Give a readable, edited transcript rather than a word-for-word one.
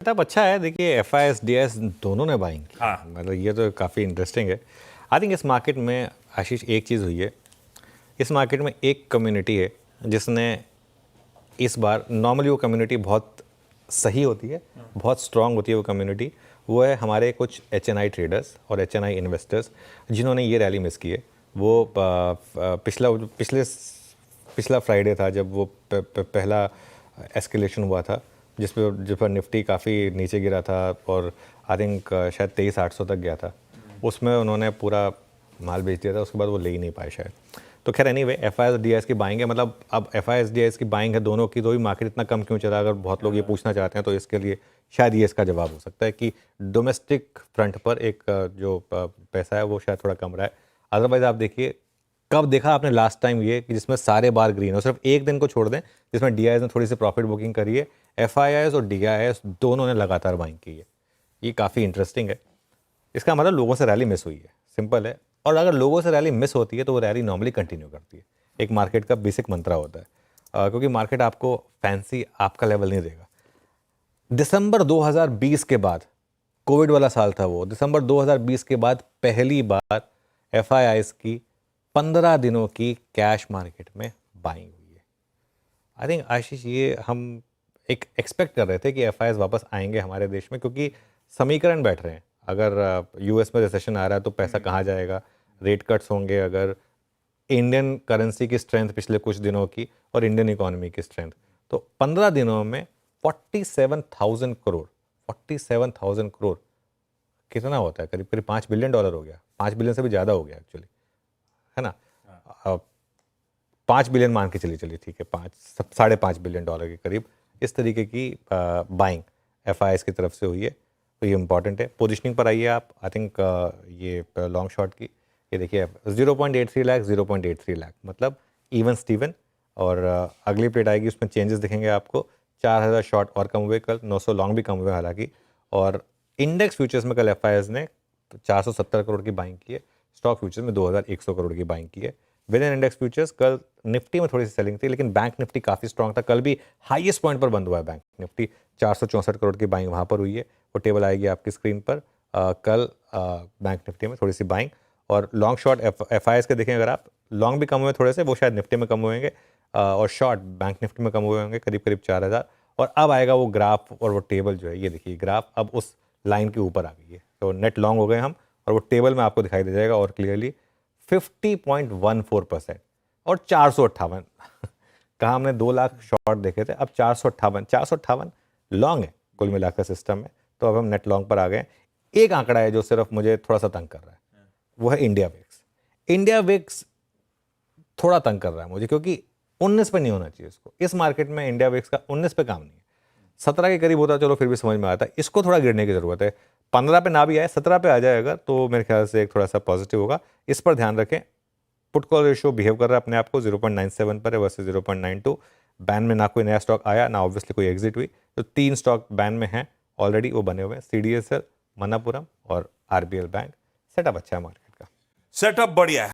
Setup अच्छा है। देखिए F I S D S दोनों ने बाइंग की। हाँ। मतलब ये तो काफ़ी इंटरेस्टिंग है। आई थिंक इस मार्केट में आशीष एक चीज़ हुई है, इस मार्केट में एक कम्युनिटी है जिसने इस बार, नॉर्मली वो कम्युनिटी बहुत सही होती है, बहुत स्ट्रांग होती है वो कम्युनिटी, वो है हमारे कुछ HNI ट्रेडर्स और HNI इन्वेस्टर्स जिन्होंने ये रैली मिस की है। वो पिछला फ्राइडे था जब वो पहला एस्केलेशन हुआ था जिस पर निफ्टी काफ़ी नीचे गिरा था और आई थिंक शायद 23,800 तक गया था। उसमें उन्होंने पूरा माल बेच दिया था, उसके बाद वो ले ही नहीं पाए शायद। तो खैर anyway F I S D S की बाइंग है, मतलब अब F I S D S की बाइंग है दोनों की, तो भी मार्केट इतना कम क्यों चला? अगर बहुत लोग ये पूछना चाहते हैं तो इसके लिए शायद ये इसका जवाब हो सकता है कि डोमेस्टिक फ्रंट पर एक जो पैसा है वो शायद थोड़ा कम रहा है। अदरवाइज आप देखिए, कब देखा आपने लास्ट टाइम ये कि जिसमें सारे बार ग्रीन हो? सिर्फ एक दिन को छोड़ दें जिसमें डी आई एस ने थोड़ी सी प्रॉफिट बुकिंग करी है, एफ आई एस और डी आई एस दोनों ने लगातार बाइंग की है। ये काफ़ी इंटरेस्टिंग है। इसका मतलब लोगों से रैली मिस हुई है, सिंपल है। और अगर लोगों से रैली मिस होती है तो वो रैली नॉर्मली कंटिन्यू करती है। एक मार्केट का बेसिक मंत्रा होता है, क्योंकि मार्केट आपको फैंसी आपका लेवल नहीं देगा। दिसंबर 2020 के बाद, कोविड वाला साल था वो, दिसंबर 2020 के बाद पहली बार एफ आई आईज की 15 दिनों की कैश मार्केट में बाइंग हुई है। आई थिंक आशीष ये हम एक एक्सपेक्ट कर रहे थे कि एफ आई वापस आएंगे हमारे देश में, क्योंकि समीकरण बैठ रहे हैं। अगर यूएस में रिसेशन आ रहा है तो पैसा कहाँ जाएगा, रेट कट्स होंगे, अगर इंडियन करेंसी की स्ट्रेंथ पिछले कुछ दिनों की और इंडियन इकोनॉमी की स्ट्रेंथ, तो 15 दिनों में 47,000 करोड़, 47,000 करोड़ कितना होता है? करीब करीब $5 बिलियन हो गया। 5 बिलियन से भी ज़्यादा हो गया एक्चुअली, है ना? 5 बिलियन मान के चलिए ठीक है, 5.5 बिलियन डॉलर के करीब इस तरीके की बाइंग एफ आई एस की तरफ से हुई है। तो ये इंपॉर्टेंट है। पोजिशनिंग पर आइए आप। आई थिंक ये लॉन्ग शॉट की, ये देखिए 0.83 लाख, 0.83 लाख, मतलब इवन स्टीवन। और अगली प्लेट आएगी उसमें चेंजेस दिखेंगे आपको। 4,000 शॉर्ट और कम हुए कल, 900 लॉन्ग भी कम हुए हालांकि। और इंडेक्स फ्यूचर्स में कल एफ आई एस ने 470 करोड़ की बाइंग की है। स्टॉक फ्यूचर्स में 2,100 करोड़ की बाइंग की है। विद इन इंडेक्स फ्यूचर्स कल निफ्टी में थोड़ी सी सेलिंग थी, लेकिन बैंक निफ्टी काफ़ी स्ट्रॉन्ग था। कल भी हाईएस्ट पॉइंट पर बंद हुआ है बैंक निफ्टी, 464 करोड़ की बाइंग वहाँ पर हुई है। वो टेबल आएगी आपकी स्क्रीन पर। कल बैंक निफ्टी में थोड़ी सी बाइंग। और long short F I S के देखें अगर आप, लॉन्ग भी कम हुए थोड़े से, वो शायद निफ्टी में कम हुएंगे, और शॉर्ट बैंक निफ्टी में कम हुए होंगे करीब करीब 4,000। और अब आएगा वो ग्राफ और वो टेबल जो है, ये देखिए ग्राफ अब उस लाइन के ऊपर आ गई है। तो नेट लॉन्ग हो गए हम, और वो टेबल में आपको दिखाई दे जाएगा और क्लियरली 50.14% और 458 कहाँ हमने 2 लाख शॉर्ट देखे थे, अब 458 लॉन्ग है कुल मिलाकर सिस्टम में। तो अब हम नेट लॉन्ग पर आ गए। एक आंकड़ा है जो सिर्फ मुझे थोड़ा सा तंग कर रहा है, वो है इंडिया विक्स। इंडिया विक्स थोड़ा तंग कर रहा है मुझे, क्योंकि 19 पे नहीं होना चाहिए इसको। इस मार्केट में इंडिया विक्स का 19 पे काम नहीं है। 17 के करीब होता चलो फिर भी समझ में आता है, इसको थोड़ा गिरने की जरूरत है। 15 पे ना भी आए, 17 पे आ जाएगा तो मेरे ख्याल से एक थोड़ा सा पॉजिटिव होगा। इस पर ध्यान रखें। पुट कॉल रेशियो बिहेव कर रहा है अपने आप को, 0.97 पर है वर्सेस 0.92। बैन में ना कोई नया स्टॉक आया, ना ऑब्वियसली कोई एग्जिट हुई। तो 3 स्टॉक बैन में हैं ऑलरेडी, वो बने हुए हैं, CDSL, मनापुरम और RBL बैंक। सेटअप अच्छा है मार्केट का। सेटअप बढ़िया है।